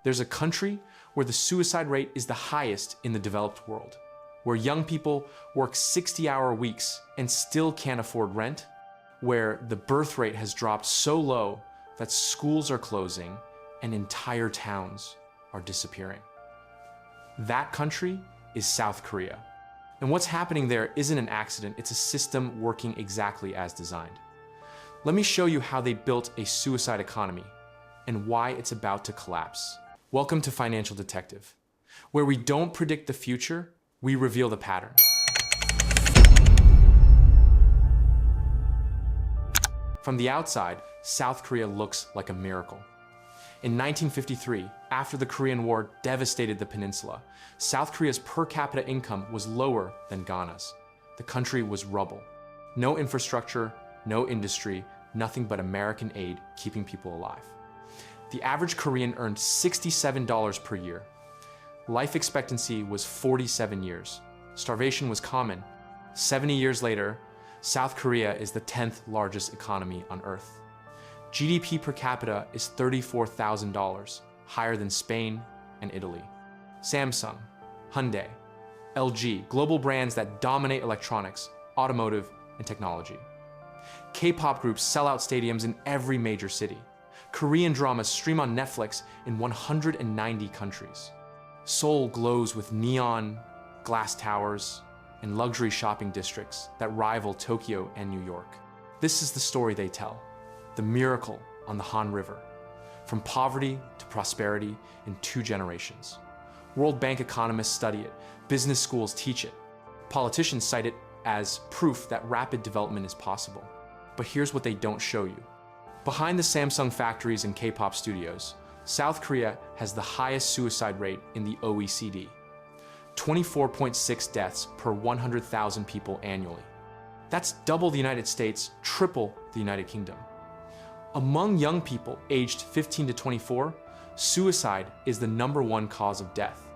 There's a country where the suicide rate is the highest in the developed world, where young people work 60-hour weeks and still can't afford rent, where the birth rate has dropped so low that schools are closing and entire towns are disappearing. That country is South Korea. And what's happening there isn't an accident, it's a system working exactly as designed. Let me show you how they built a suicide economy and why it's about to collapse. Welcome to Financial Detective, where we don't predict the future, we reveal the pattern. From the outside, South Korea looks like a miracle. In 1953, after the Korean War devastated the peninsula, South Korea's per capita income was lower than Ghana's. The country was rubble. No infrastructure, no industry, nothing but American aid keeping people alive. The average Korean earned $67 per year. Life expectancy was 47 years. Starvation was common. 70 years later, South Korea is the 10th largest economy on Earth. GDP per capita is $34,000, higher than Spain and Italy. Samsung, Hyundai, LG, global brands that dominate electronics, automotive, and technology. K-pop groups sell out stadiums in every major city. Korean dramas stream on Netflix in 190 countries. Seoul glows with neon, glass towers, and luxury shopping districts that rival Tokyo and New York. This is the story they tell, the miracle on the Han River, from poverty to prosperity in 2 generations. World Bank economists study it, business schools teach it. Politicians cite it as proof that rapid development is possible. But here's what they don't show you. Behind the Samsung factories and K-pop studios, South Korea has the highest suicide rate in the OECD. 24.6 deaths per 100,000 people annually. That's double the United States, triple the United Kingdom. Among young people aged 15 to 24, suicide is the #1 cause of death.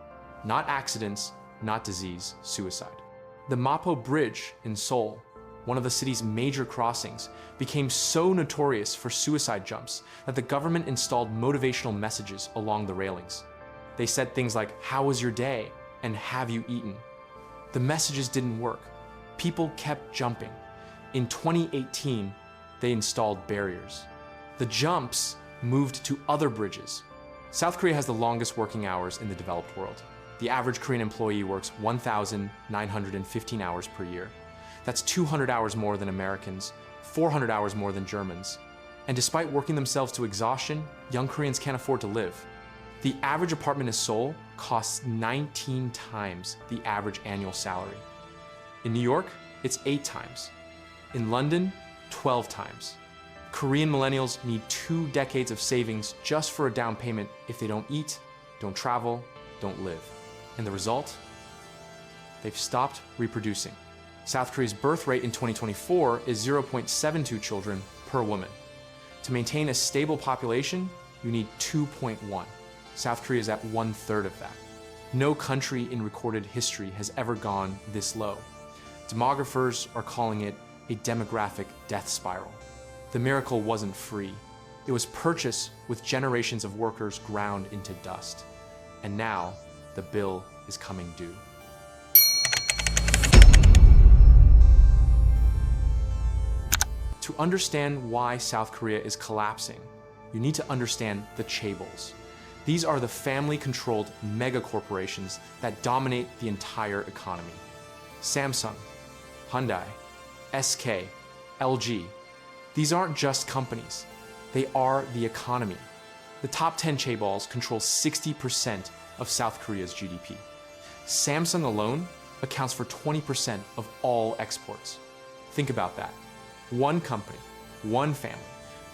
Not accidents, not disease, suicide. The Mapo Bridge in Seoul, one of the city's major crossings, became so notorious for suicide jumps that the government installed motivational messages along the railings. They said things like, "How was your day?" and "Have you eaten?" The messages didn't work. People kept jumping. In 2018, they installed barriers. The jumps moved to other bridges. South Korea has the longest working hours in the developed world. The average Korean employee works 1,915 hours per year. That's 200 hours more than Americans, 400 hours more than Germans. And despite working themselves to exhaustion, young Koreans can't afford to live. The average apartment in Seoul costs 19 times the average annual salary. In New York, it's 8 times. In London, 12 times. Korean millennials need 2 decades of savings just for a down payment if they don't eat, don't travel, don't live. And the result? They've stopped reproducing. South Korea's birth rate in 2024 is 0.72 children per woman. To maintain a stable population, you need 2.1. South Korea is at 1/3 of that. No country in recorded history has ever gone this low. Demographers are calling it a demographic death spiral. The miracle wasn't free. It was purchased with generations of workers ground into dust. And now, the bill is coming due. To understand why South Korea is collapsing, you need to understand the Chaebols. These are the family-controlled mega-corporations that dominate the entire economy. Samsung, Hyundai, SK, LG. These aren't just companies. They are the economy. The top 10 Chaebols control 60% of South Korea's GDP. Samsung alone accounts for 20% of all exports. Think about that. One company, one family,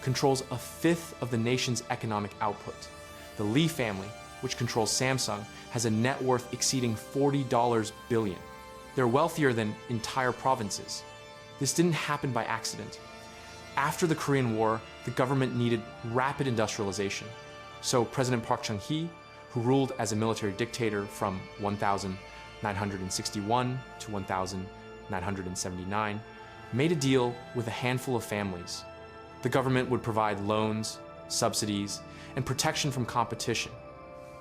controls 1/5 of the nation's economic output. The Lee family, which controls Samsung, has a net worth exceeding $40 billion. They're wealthier than entire provinces. This didn't happen by accident. After the Korean War, the government needed rapid industrialization. So President Park Chung-hee, who ruled as a military dictator from 1961 to 1979, made a deal with a handful of families. The government would provide loans, subsidies, and protection from competition.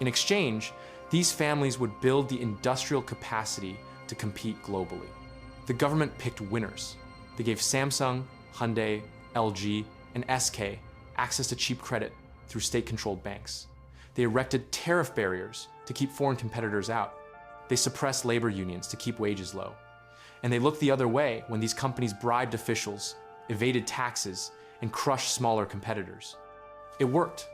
In exchange, these families would build the industrial capacity to compete globally. The government picked winners. They gave Samsung, Hyundai, LG, and SK access to cheap credit through state-controlled banks. They erected tariff barriers to keep foreign competitors out. They suppressed labor unions to keep wages low. And they looked the other way when these companies bribed officials, evaded taxes, and crushed smaller competitors. It worked.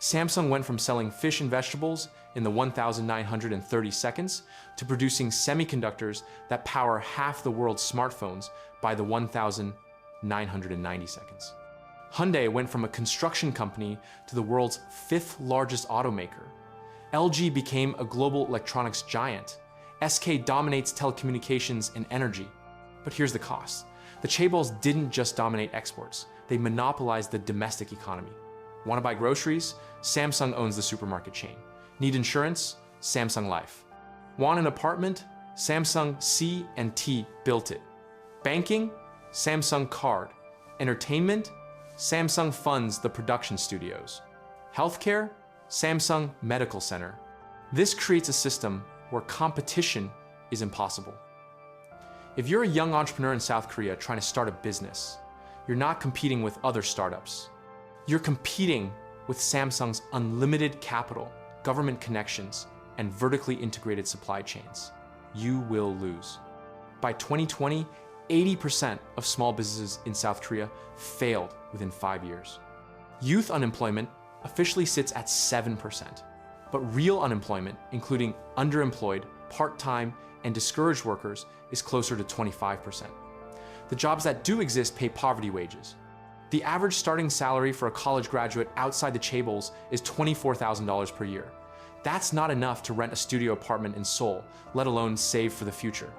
Samsung went from selling fish and vegetables in the 1,930 seconds to producing semiconductors that power half the world's smartphones by the 1,990 seconds. Hyundai went from a construction company to the world's 5th largest automaker. LG became a global electronics giant. SK dominates telecommunications and energy. But here's the cost. The Chaebols didn't just dominate exports, they monopolized the domestic economy. Want to buy groceries? Samsung owns the supermarket chain. Need insurance? Samsung Life. Want an apartment? Samsung C&T built it. Banking? Samsung Card. Entertainment? Samsung funds the production studios. Healthcare? Samsung Medical Center. This creates a system where competition is impossible. If you're a young entrepreneur in South Korea trying to start a business, you're not competing with other startups. You're competing with Samsung's unlimited capital, government connections, and vertically integrated supply chains. You will lose. By 2020, 80% of small businesses in South Korea failed within 5 years. Youth unemployment officially sits at 7%, but real unemployment, including underemployed, part-time, and discouraged workers, is closer to 25%. The jobs that do exist pay poverty wages. The average starting salary for a college graduate outside the Chaebols is $24,000 per year. That's not enough to rent a studio apartment in Seoul, let alone save for the future.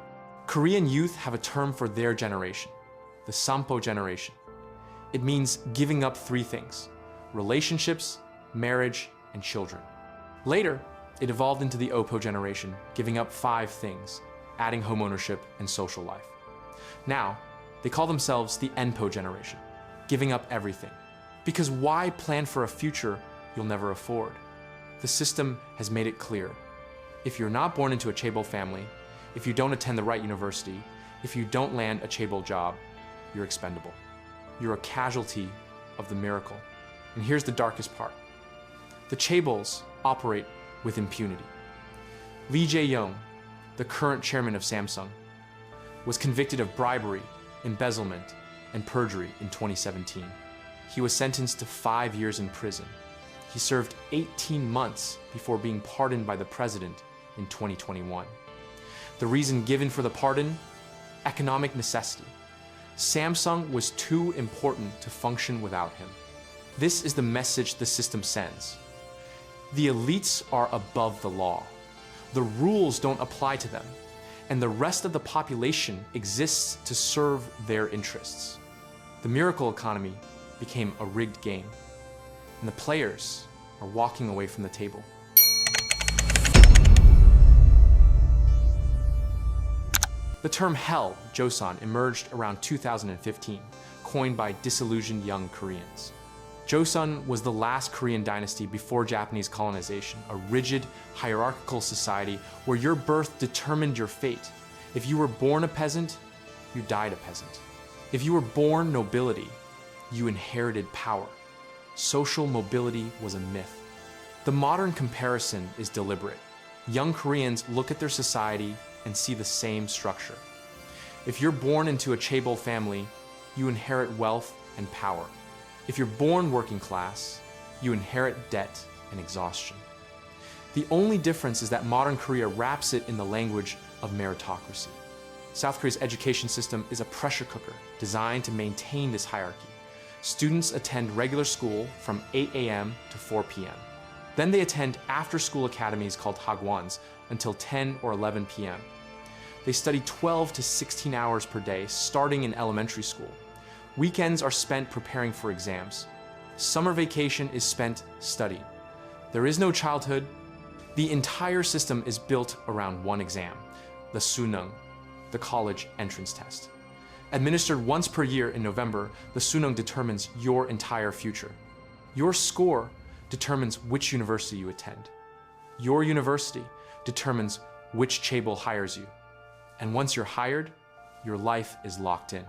Korean youth have a term for their generation, the Sampo generation. It means giving up 3 things: relationships, marriage, and children. Later, it evolved into the Oppo generation, giving up 5 things, adding homeownership and social life. Now, they call themselves the Enpo generation, giving up everything. Because why plan for a future you'll never afford? The system has made it clear. If you're not born into a Chaebol family, if you don't attend the right university, if you don't land a Chaebol job, you're expendable. You're a casualty of the miracle. And here's the darkest part. The Chaebols operate with impunity. Lee Jae-young, the current chairman of Samsung, was convicted of bribery, embezzlement, and perjury in 2017. He was sentenced to 5 years in prison. He served 18 months before being pardoned by the president in 2021. The reason given for the pardon? Economic necessity. Samsung was too important to function without him. This is the message the system sends. The elites are above the law. The rules don't apply to them, and the rest of the population exists to serve their interests. The miracle economy became a rigged game, and the players are walking away from the table. The term hell, Joseon, emerged around 2015, coined by disillusioned young Koreans. Joseon was the last Korean dynasty before Japanese colonization, a rigid, hierarchical society where your birth determined your fate. If you were born a peasant, you died a peasant. If you were born nobility, you inherited power. Social mobility was a myth. The modern comparison is deliberate. Young Koreans look at their society and see the same structure. If you're born into a Chaebol family, you inherit wealth and power. If you're born working class, you inherit debt and exhaustion. The only difference is that modern Korea wraps it in the language of meritocracy. South Korea's education system is a pressure cooker designed to maintain this hierarchy. Students attend regular school from 8 a.m. to 4 p.m. Then they attend after-school academies called hagwons until 10 or 11 p.m. They study 12 to 16 hours per day, starting in elementary school. Weekends are spent preparing for exams. Summer vacation is spent studying. There is no childhood. The entire system is built around one exam, the Sunung, the college entrance test. Administered once per year in November, the Sunung determines your entire future. Your score determines which university you attend. Your university determines which Chaebol hires you. And once you're hired, your life is locked in.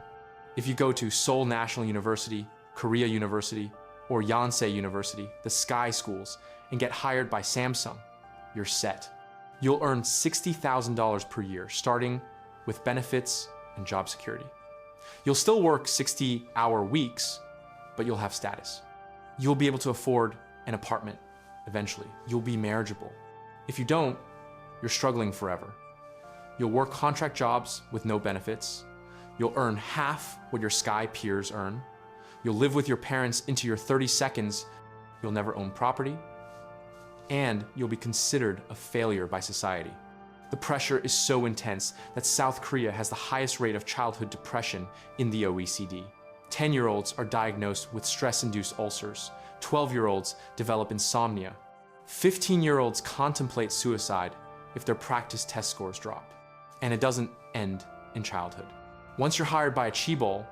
If you go to Seoul National University, Korea University, or Yonsei University, the Sky Schools, and get hired by Samsung, you're set. You'll earn $60,000 per year, starting with benefits and job security. You'll still work 60-hour weeks, but you'll have status. You'll be able to afford an apartment eventually. You'll be marriageable. If you don't, you're struggling forever. You'll work contract jobs with no benefits. You'll earn half what your Sky peers earn. You'll live with your parents into your 30 seconds. You'll never own property. And you'll be considered a failure by society. The pressure is so intense that South Korea has the highest rate of childhood depression in the OECD. 10-year-olds are diagnosed with stress-induced ulcers. 12-year-olds develop insomnia. 15-year-olds contemplate suicide if their practice test scores drop. And it doesn't end in childhood. Once you're hired by a Chaebol,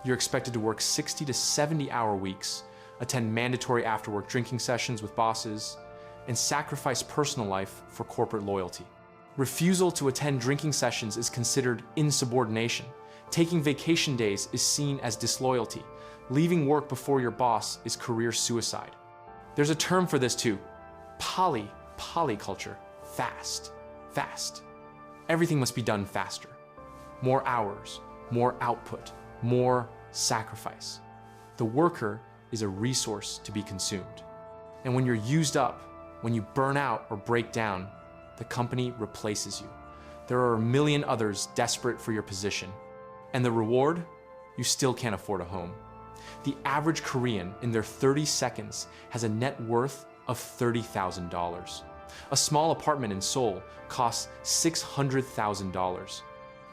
you're expected to work 60 to 70-hour weeks, attend mandatory after-work drinking sessions with bosses, and sacrifice personal life for corporate loyalty. Refusal to attend drinking sessions is considered insubordination. Taking vacation days is seen as disloyalty. Leaving work before your boss is career suicide. There's a term for this too. Polyculture. Fast. Everything must be done faster. More hours, more output, more sacrifice. The worker is a resource to be consumed. And when you're used up, when you burn out or break down, the company replaces you. There are a million others desperate for your position. And the reward? You still can't afford a home. The average Korean in their 30 seconds has a net worth of $30,000. A small apartment in Seoul costs $600,000.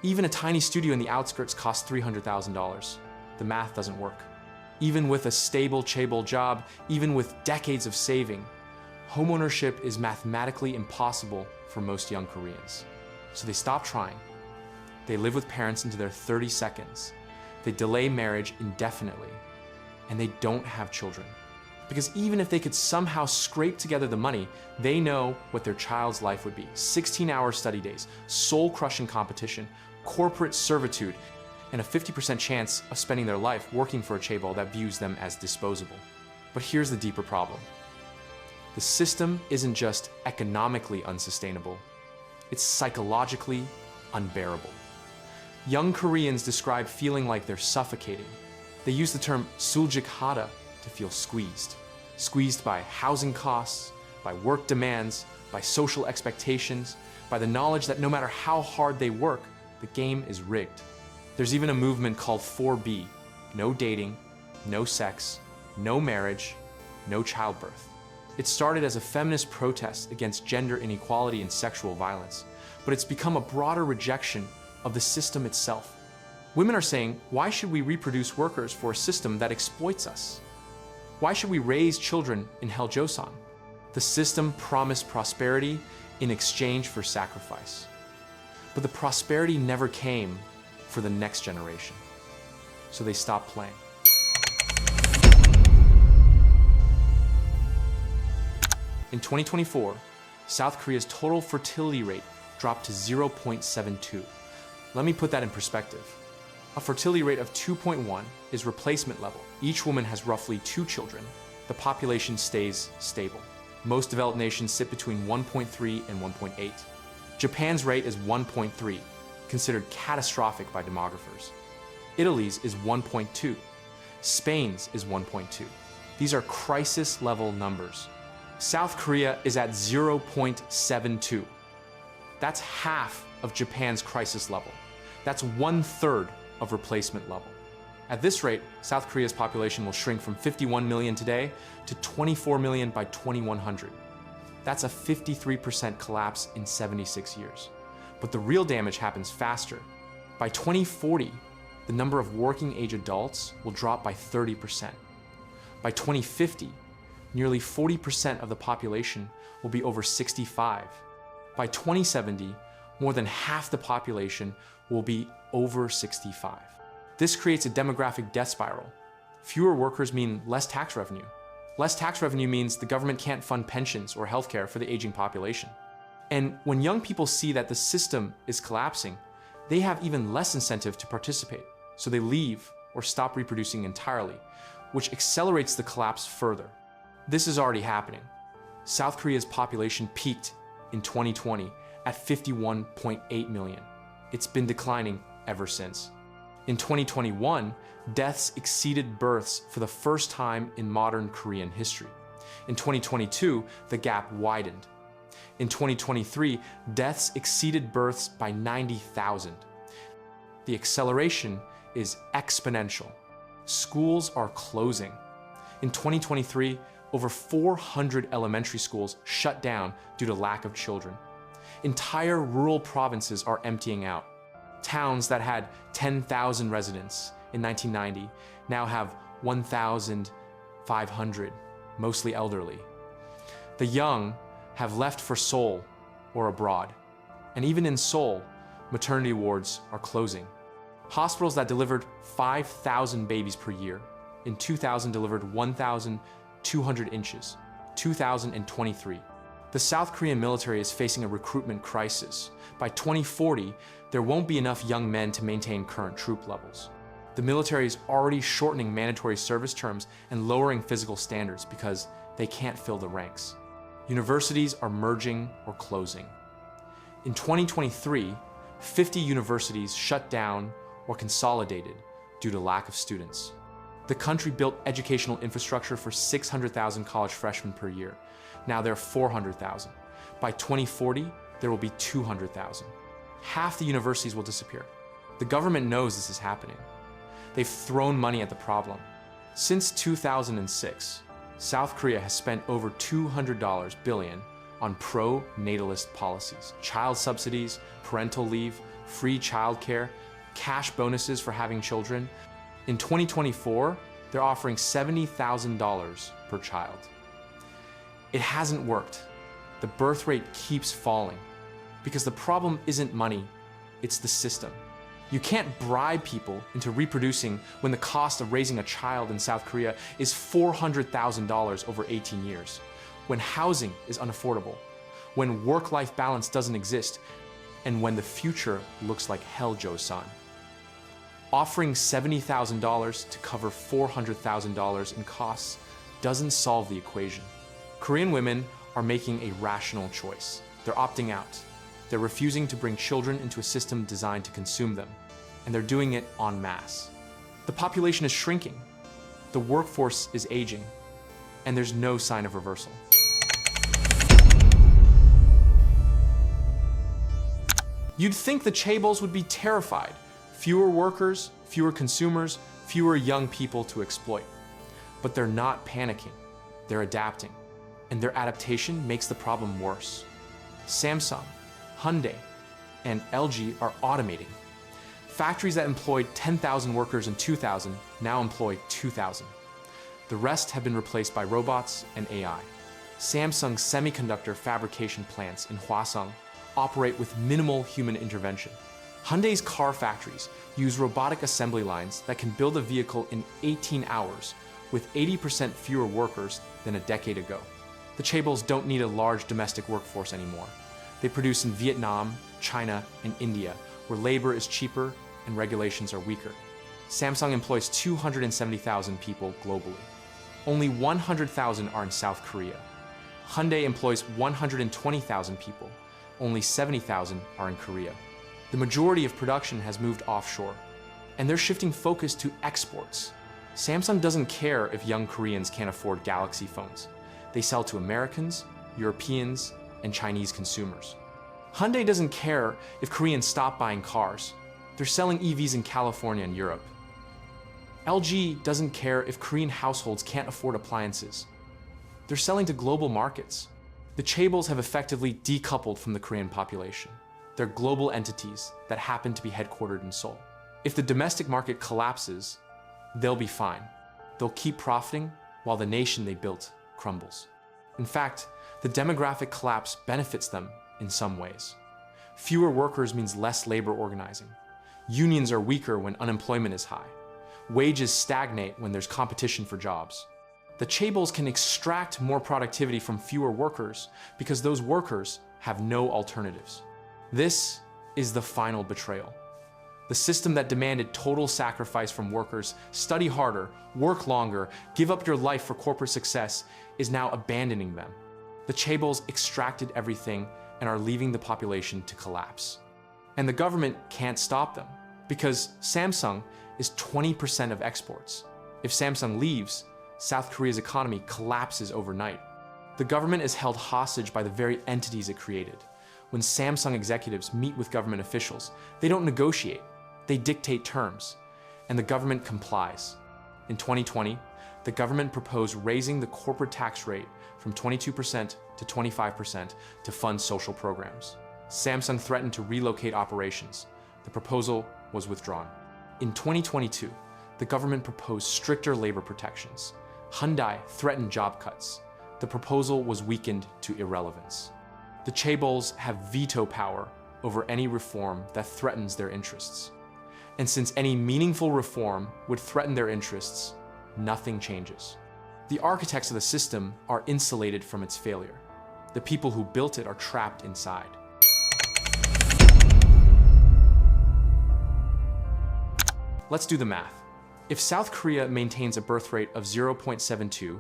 Even a tiny studio in the outskirts costs $300,000. The math doesn't work. Even with a stable Chaebol job, even with decades of saving, homeownership is mathematically impossible for most young Koreans. So they stop trying. They live with parents into their 30 seconds. They delay marriage indefinitely. And they don't have children. Because even if they could somehow scrape together the money, they know what their child's life would be. 16-hour study days, soul-crushing competition, corporate servitude, and a 50% chance of spending their life working for a Chaebol that views them as disposable. But here's the deeper problem. The system isn't just economically unsustainable, it's psychologically unbearable. Young Koreans describe feeling like they're suffocating. They use the term suljik-hada to feel squeezed. Squeezed by housing costs, by work demands, by social expectations, by the knowledge that no matter how hard they work, the game is rigged. There's even a movement called 4B, no dating, no sex, no marriage, no childbirth. It started as a feminist protest against gender inequality and sexual violence, but it's become a broader rejection of the system itself. Women are saying, why should we reproduce workers for a system that exploits us? Why should we raise children in Hell Joseon? The system promised prosperity in exchange for sacrifice. But the prosperity never came for the next generation. So they stopped playing. In 2024, South Korea's total fertility rate dropped to 0.72. Let me put that in perspective. A fertility rate of 2.1 is replacement level. Each woman has roughly 2 children. The population stays stable. Most developed nations sit between 1.3 and 1.8. Japan's rate is 1.3, considered catastrophic by demographers. Italy's is 1.2. Spain's is 1.2. These are crisis-level numbers. South Korea is at 0.72. That's half of Japan's crisis level. That's 1/3 of replacement level. At this rate, South Korea's population will shrink from 51 million today to 24 million by 2100. That's a 53% collapse in 76 years. But the real damage happens faster. By 2040, the number of working-age adults will drop by 30%. By 2050, nearly 40% of the population will be over 65. By 2070, more than half the population will be over 65. This creates a demographic death spiral. Fewer workers mean less tax revenue. Less tax revenue means the government can't fund pensions or healthcare for the aging population. And when young people see that the system is collapsing, they have even less incentive to participate, so they leave or stop reproducing entirely, which accelerates the collapse further. This is already happening. South Korea's population peaked in 2020 at 51.8 million. It's been declining ever since. In 2021, deaths exceeded births for the first time in modern Korean history. In 2022, the gap widened. In 2023, deaths exceeded births by 90,000. The acceleration is exponential. Schools are closing. In 2023, over 400 elementary schools shut down due to lack of children. Entire rural provinces are emptying out. Towns that had 10,000 residents in 1990 now have 1,500, mostly elderly. The young have left for Seoul or abroad. And even in Seoul, maternity wards are closing. Hospitals that delivered 5,000 babies per year in 2000 delivered 1,200 inches, 2023. The South Korean military is facing a recruitment crisis. By 2040, there won't be enough young men to maintain current troop levels. The military is already shortening mandatory service terms and lowering physical standards because they can't fill the ranks. Universities are merging or closing. In 2023, 50 universities shut down or consolidated due to lack of students. The country built educational infrastructure for 600,000 college freshmen per year. Now there are 400,000. By 2040, there will be 200,000. Half the universities will disappear. The government knows this is happening. They've thrown money at the problem. Since 2006, South Korea has spent over $200 billion on pro-natalist policies, child subsidies, parental leave, free childcare, cash bonuses for having children. In 2024, they're offering $70,000 per child. It hasn't worked. The birth rate keeps falling because the problem isn't money, it's the system. You can't bribe people into reproducing when the cost of raising a child in South Korea is $400,000 over 18 years, when housing is unaffordable, when work-life balance doesn't exist, and when the future looks like hell, Joseon. Offering $70,000 to cover $400,000 in costs doesn't solve the equation. Korean women are making a rational choice. They're opting out. They're refusing to bring children into a system designed to consume them, and they're doing it en masse. The population is shrinking, the workforce is aging, and there's no sign of reversal. You'd think the Chaebols would be terrified. Fewer workers, fewer consumers, fewer young people to exploit. But they're not panicking, they're adapting. And their adaptation makes the problem worse. Samsung, Hyundai, and LG are automating. Factories that employed 10,000 workers in 2000 now employ 2,000. The rest have been replaced by robots and AI. Samsung's semiconductor fabrication plants in Hwasong operate with minimal human intervention. Hyundai's car factories use robotic assembly lines that can build a vehicle in 18 hours with 80% fewer workers than a decade ago. The Chaebols don't need a large domestic workforce anymore. They produce in Vietnam, China, and India, where labor is cheaper and regulations are weaker. Samsung employs 270,000 people globally. Only 100,000 are in South Korea. Hyundai employs 120,000 people. Only 70,000 are in Korea. The majority of production has moved offshore, and they're shifting focus to exports. Samsung doesn't care if young Koreans can't afford Galaxy phones. They sell to Americans, Europeans, and Chinese consumers. Hyundai doesn't care if Koreans stop buying cars. They're selling EVs in California and Europe. LG doesn't care if Korean households can't afford appliances. They're selling to global markets. The Chaebols have effectively decoupled from the Korean population. They're global entities that happen to be headquartered in Seoul. If the domestic market collapses, they'll be fine. They'll keep profiting while the nation they built crumbles. In fact, the demographic collapse benefits them in some ways. Fewer workers means less labor organizing. Unions are weaker when unemployment is high. Wages stagnate when there's competition for jobs. The Chaebols can extract more productivity from fewer workers because those workers have no alternatives. This is the final betrayal. The system that demanded total sacrifice from workers, study harder, work longer, give up your life for corporate success, is now abandoning them. The Chaebols extracted everything and are leaving the population to collapse. And the government can't stop them because Samsung is 20% of exports. If Samsung leaves, South Korea's economy collapses overnight. The government is held hostage by the very entities it created. When Samsung executives meet with government officials, they don't negotiate, they dictate terms, and the government complies. In 2020, the government proposed raising the corporate tax rate from 22% to 25% to fund social programs. Samsung threatened to relocate operations. The proposal was withdrawn. In 2022, the government proposed stricter labor protections. Hyundai threatened job cuts. The proposal was weakened to irrelevance. The Chaebols have veto power over any reform that threatens their interests. And since any meaningful reform would threaten their interests, nothing changes. The architects of the system are insulated from its failure. The people who built it are trapped inside. Let's do the math. If South Korea maintains a birth rate of 0.72,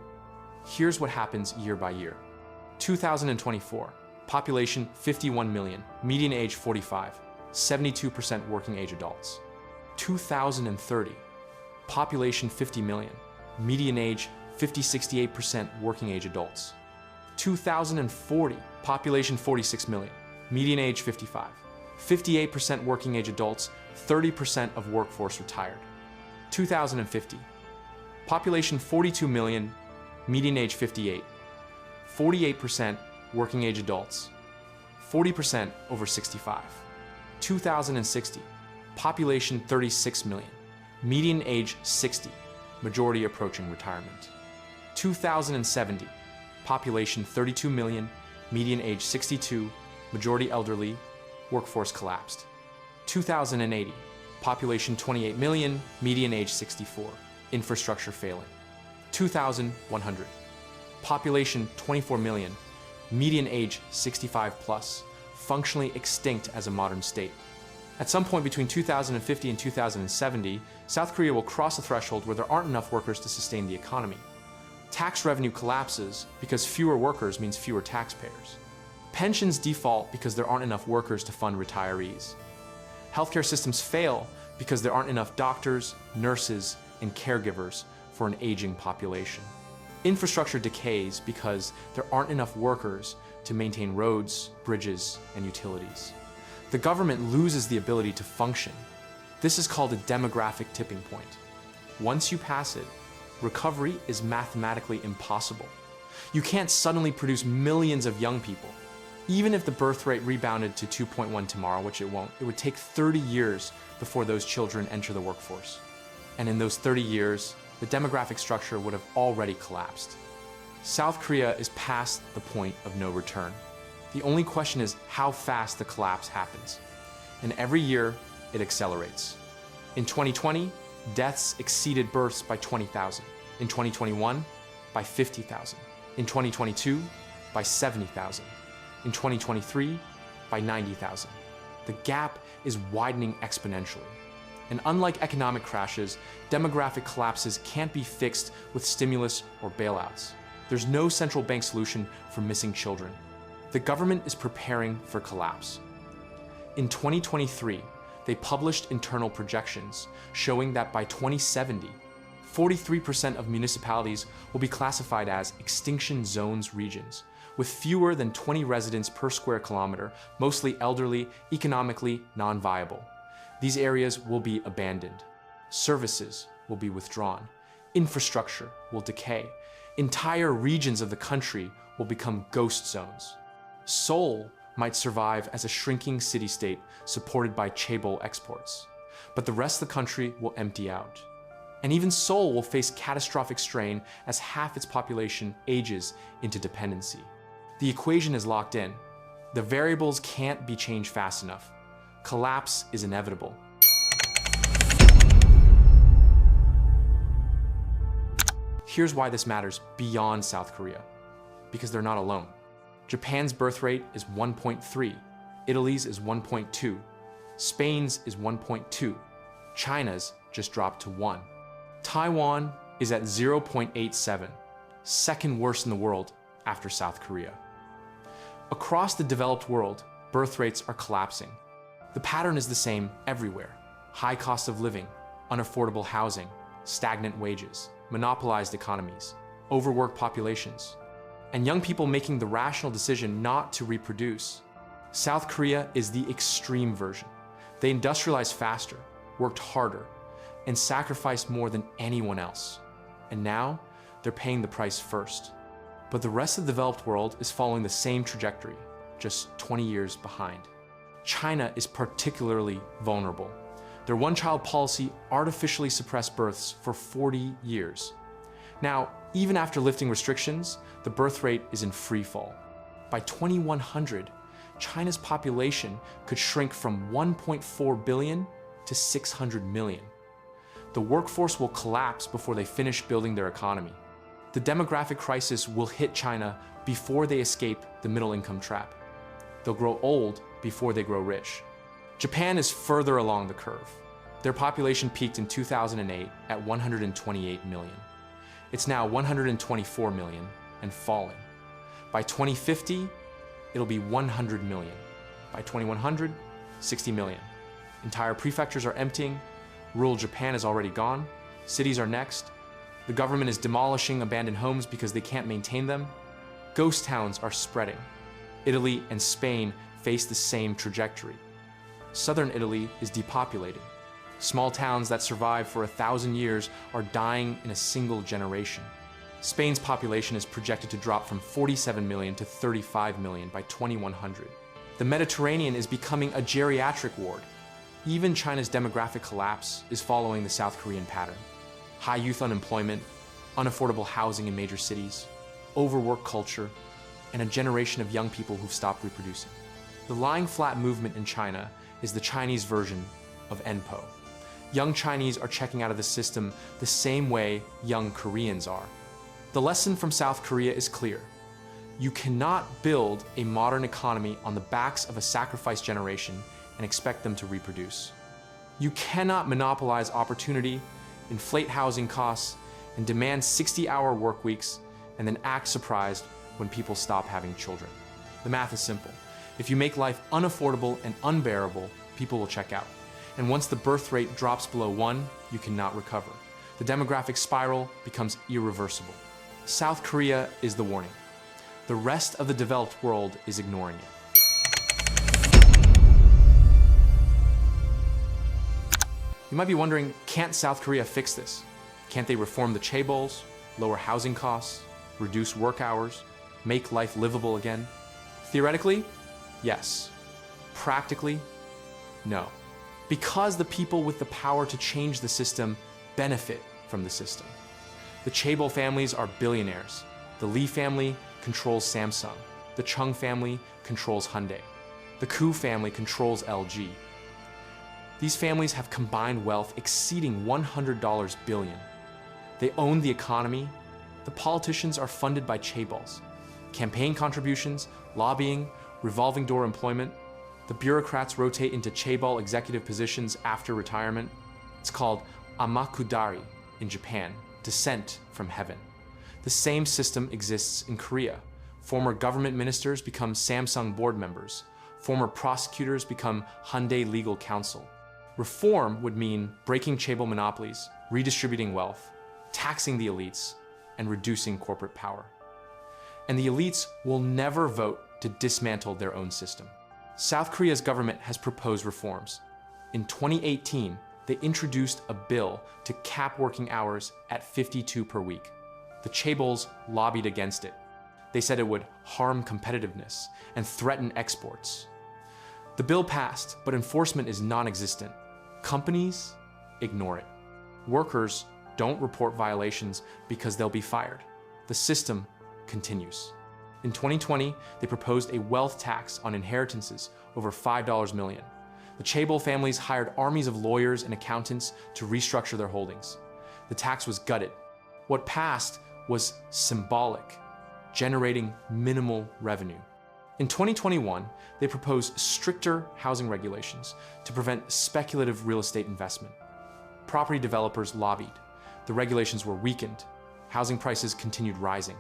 here's what happens year by year. 2024, population 51 million, median age 45, 72% working age adults. 2030, population 50 million, median age 50-68% working age adults. 2040, population 46 million, median age 55, 58% working age adults, 30% of workforce retired. 2050, population 42 million, median age 58, 48% working age adults, 40% over 65. 2060, population 36 million, median age 60, majority approaching retirement. 2070, population 32 million, median age 62, majority elderly, workforce collapsed. 2080, population 28 million, median age 64, infrastructure failing. 2100, population 24 million, median age 65 plus, functionally extinct as a modern state. At some point between 2050 and 2070, South Korea will cross a threshold where there aren't enough workers to sustain the economy. Tax revenue collapses because fewer workers means fewer taxpayers. Pensions default because there aren't enough workers to fund retirees. Healthcare systems fail because there aren't enough doctors, nurses, and caregivers for an aging population. Infrastructure decays because there aren't enough workers to maintain roads, bridges, and utilities. The government loses the ability to function. This is called a demographic tipping point. Once you pass it, recovery is mathematically impossible. You can't suddenly produce millions of young people. Even if the birth rate rebounded to 2.1 tomorrow, which it won't, it would take 30 years before those children enter the workforce. And in those 30 years, the demographic structure would have already collapsed. South Korea is past the point of no return. The only question is how fast the collapse happens. And every year, it accelerates. In 2020, deaths exceeded births by 20,000. In 2021, by 50,000. In 2022, by 70,000. In 2023, by 90,000. The gap is widening exponentially. And unlike economic crashes, demographic collapses can't be fixed with stimulus or bailouts. There's no central bank solution for missing children. The government is preparing for collapse. In 2023, they published internal projections showing that by 2070, 43% of municipalities will be classified as extinction zones regions, with fewer than 20 residents per square kilometer, mostly elderly, economically non-viable. These areas will be abandoned. Services will be withdrawn. Infrastructure will decay. Entire regions of the country will become ghost zones. Seoul might survive as a shrinking city-state supported by Chaebol exports, but the rest of the country will empty out. And even Seoul will face catastrophic strain as half its population ages into dependency. The equation is locked in. The variables can't be changed fast enough. Collapse is Here's why this matters beyond South Korea. Because they're not alone. Japan's birth rate is 1.3, Italy's is 1.2, Spain's is 1.2, China's just dropped to 1. Taiwan is at 0.87, second worst in the world after South Korea. Across the developed world, birth rates are collapsing. The pattern is the same everywhere. High cost of living, unaffordable housing, stagnant wages, monopolized economies, overworked populations, and young people making the rational decision not to reproduce. South Korea is the extreme version. They industrialized faster, worked harder, and sacrificed more than anyone else. And now, they're paying the price first. But the rest of the developed world is following the same trajectory, just 20 years behind. China is particularly vulnerable. Their one-child policy artificially suppressed births for 40 years. Now, even after lifting restrictions, the birth rate is in free fall. By 2100, China's population could shrink from 1.4 billion to 600 million. The workforce will collapse before they finish building their economy. The demographic crisis will hit China before they escape the middle-income trap. They'll grow old before they grow rich. Japan is further along the curve. Their population peaked in 2008 at 128 million. It's now 124 million and falling. By 2050, it'll be 100 million. By 2100, 60 million. Entire prefectures are emptying. Rural Japan is already gone. Cities are next. The government is demolishing abandoned homes because they can't maintain them. Ghost towns are spreading. Italy and Spain face the same trajectory. Southern Italy is depopulating. Small towns that survived for 1,000 years are dying in a single generation. Spain's population is projected to drop from 47 million to 35 million by 2100. The Mediterranean is becoming a geriatric ward. Even China's demographic collapse is following the South Korean pattern. High youth unemployment, unaffordable housing in major cities, overwork culture, and a generation of young people who've stopped reproducing. The lying flat movement in China is the Chinese version of ENPO. Young Chinese are checking out of the system the same way young Koreans are. The lesson from South Korea is clear. You cannot build a modern economy on the backs of a sacrificed generation and expect them to reproduce. You cannot monopolize opportunity, inflate housing costs, and demand 60-hour work weeks, and then act surprised when people stop having children. The math is simple. If you make life unaffordable and unbearable, people will check out. And once the birth rate drops below 1, you cannot recover. The demographic spiral becomes irreversible. South Korea is the warning. The rest of the developed world is ignoring it. You might be wondering, can't South Korea fix this? Can't they reform the Chaebols, lower housing costs, reduce work hours, make life livable again? Theoretically, yes. Practically, no. Because the people with the power to change the system benefit from the system. The Chaebol families are billionaires. The Lee family controls Samsung. The Chung family controls Hyundai. The Koo family controls LG. These families have combined wealth exceeding $100 billion. They own the economy. The politicians are funded by Chaebols. Campaign contributions, lobbying, revolving door employment. The bureaucrats rotate into Chaebol executive positions after retirement. It's called amakudari in Japan, descent from heaven. The same system exists in Korea. Former government ministers become Samsung board members. Former prosecutors become Hyundai legal counsel. Reform would mean breaking Chaebol monopolies, redistributing wealth, taxing the elites, and reducing corporate power. And the elites will never vote to dismantle their own system. South Korea's government has proposed reforms. In 2018, they introduced a bill to cap working hours at 52 per week. The Chaebols lobbied against it. They said it would harm competitiveness and threaten exports. The bill passed, but enforcement is non-existent. Companies ignore it. Workers don't report violations because they'll be fired. The system continues. In 2020, they proposed a wealth tax on inheritances over $5 million. The Chaebol families hired armies of lawyers and accountants to restructure their holdings. The tax was gutted. What passed was symbolic, generating minimal revenue. In 2021, they proposed stricter housing regulations to prevent speculative real estate investment. Property developers lobbied. The regulations were weakened. Housing prices continued rising.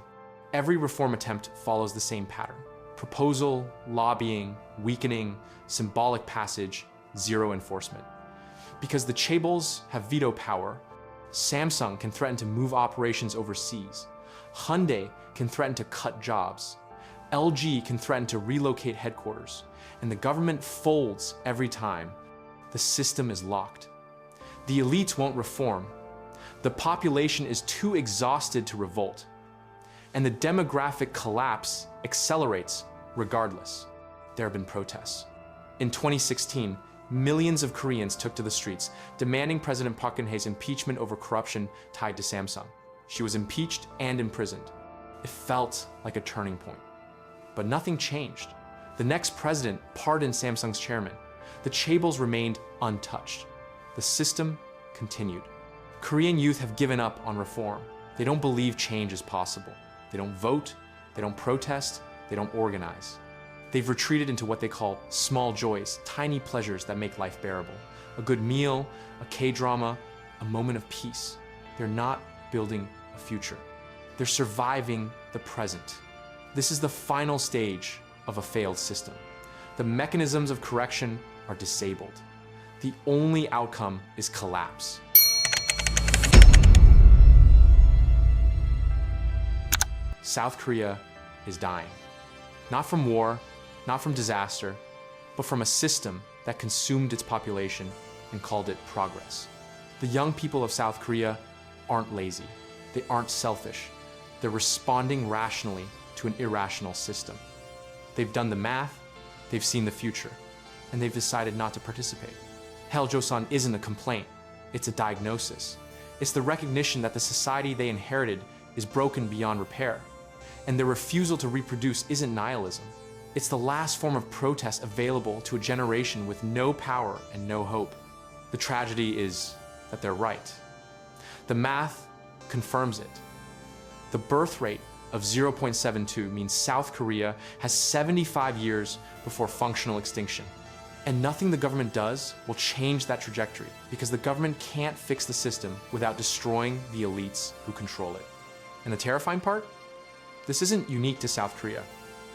Every reform attempt follows the same pattern: proposal, lobbying, weakening, symbolic passage, zero enforcement. Because the Chaebols have veto power, Samsung can threaten to move operations overseas. Hyundai can threaten to cut jobs. LG can threaten to relocate headquarters. And the government folds every time. The system is locked. The elites won't reform. The population is too exhausted to revolt. And the demographic collapse accelerates regardless. There have been protests. In 2016, millions of Koreans took to the streets, demanding President Park Geun-hye's impeachment over corruption tied to Samsung. She was impeached and imprisoned. It felt like a turning point. But nothing changed. The next president pardoned Samsung's chairman. The Chaebols remained untouched. The system continued. Korean youth have given up on reform. They don't believe change is possible. They don't vote, they don't protest, they don't organize. They've retreated into what they call small joys, tiny pleasures that make life bearable. A good meal, a K-drama, a moment of peace. They're not building a future. They're surviving the present. This is the final stage of a failed system. The mechanisms of correction are disabled. The only outcome is collapse. South Korea is dying. Not from war, not from disaster, but from a system that consumed its population and called it progress. The young people of South Korea aren't lazy. They aren't selfish. They're responding rationally to an irrational system. They've done the math, they've seen the future, and they've decided not to participate. Hell Joseon isn't a complaint, it's a diagnosis. It's the recognition that the society they inherited is broken beyond repair. And their refusal to reproduce isn't nihilism. It's the last form of protest available to a generation with no power and no hope. The tragedy is that they're right. The math confirms it. The birth rate of 0.72 means South Korea has 75 years before functional extinction. And nothing the government does will change that trajectory, because the government can't fix the system without destroying the elites who control it. And the terrifying part? This isn't unique to South Korea.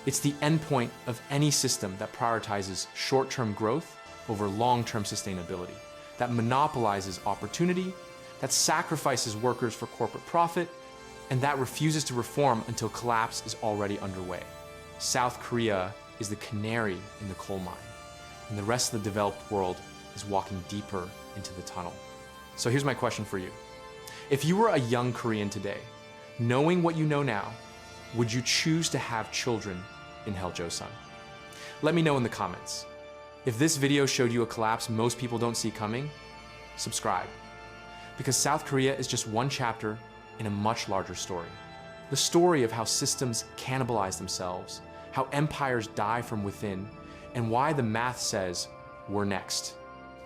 It's the endpoint of any system that prioritizes short-term growth over long-term sustainability, that monopolizes opportunity, that sacrifices workers for corporate profit, and that refuses to reform until collapse is already underway. South Korea is the canary in the coal mine, and the rest of the developed world is walking deeper into the tunnel. So here's my question for you. If you were a young Korean today, knowing what you know now, would you choose to have children in Hell Joseon? Let me know in the comments. If this video showed you a collapse most people don't see coming, subscribe. Because South Korea is just one chapter in a much larger story. The story of how systems cannibalize themselves, how empires die from within, and why the math says we're next.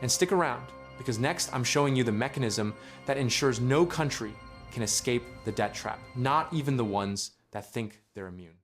And stick around, because next I'm showing you the mechanism that ensures no country can escape the debt trap, not even the ones that think they're immune.